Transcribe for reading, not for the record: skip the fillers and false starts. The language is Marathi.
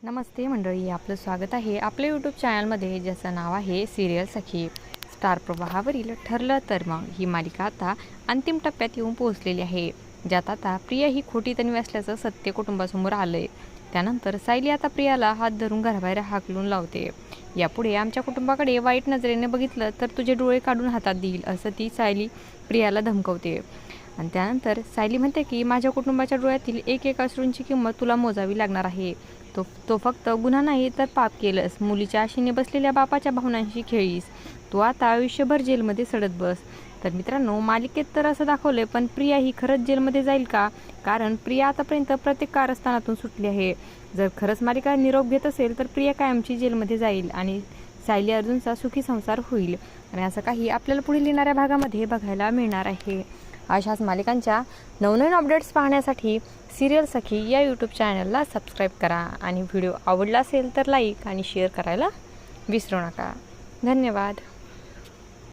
नमस्ते मंडळी, आपलं स्वागत आहे आपल्या यूट्यूब चॅनलमध्ये, ज्याचं नाव आहे सिरियल सखी. स्टार प्रवाहावरील ठरलं तर मग ही मालिका आता अंतिम टप्प्यात येऊन पोहोचलेली आहे, ज्यात आता प्रिया ही खोटी तन्वी असल्याचं सत्य कुटुंबासमोर आलंय. त्यानंतर सायली आता प्रियाला हात धरून घराबाहेर हाकलून लावते. यापुढे आमच्या कुटुंबाकडे वाईट नजरेने बघितलं तर तुझे डोळे काढून हातात देईल, असं ती सायली प्रियाला धमकवते. आणि त्यानंतर सायली म्हणते की माझ्या कुटुंबाच्या डोळ्यातील एक एक अश्रूंची किंमत तुला मोजावी लागणार आहे. तो फक्त गुन्हा नाही तर पाप केलंस. मुलीच्या आशेने बसलेल्या बापाच्या भावनांशी खेळीस. तू आता आयुष्यभर जेलमध्ये सडत बस. तर मित्रांनो, मालिकेत तर असं दाखवलंय, पण प्रिया ही खरंच जेलमध्ये जाईल का? कारण प्रिया आतापर्यंत प्रत्येक कारस्थानातून सुटली आहे. जर खरंच मालिका निरोप घेत असेल तर प्रिया कायमची जेलमध्ये जाईल आणि सायली अर्जुनचा सुखी संसार होईल. आणि असं काही आपल्याला पुढील येणाऱ्या भागामध्ये बघायला मिळणार आहे. अशाच मालिकांच्या नवनवीन अपडेट्स पाहण्यासाठी सिरियल सखी या यूट्यूब चॅनलला सबस्क्राईब करा आणि व्हिडिओ आवडला असेल तर लाईक आणि शेअर करायला विसरू नका. धन्यवाद.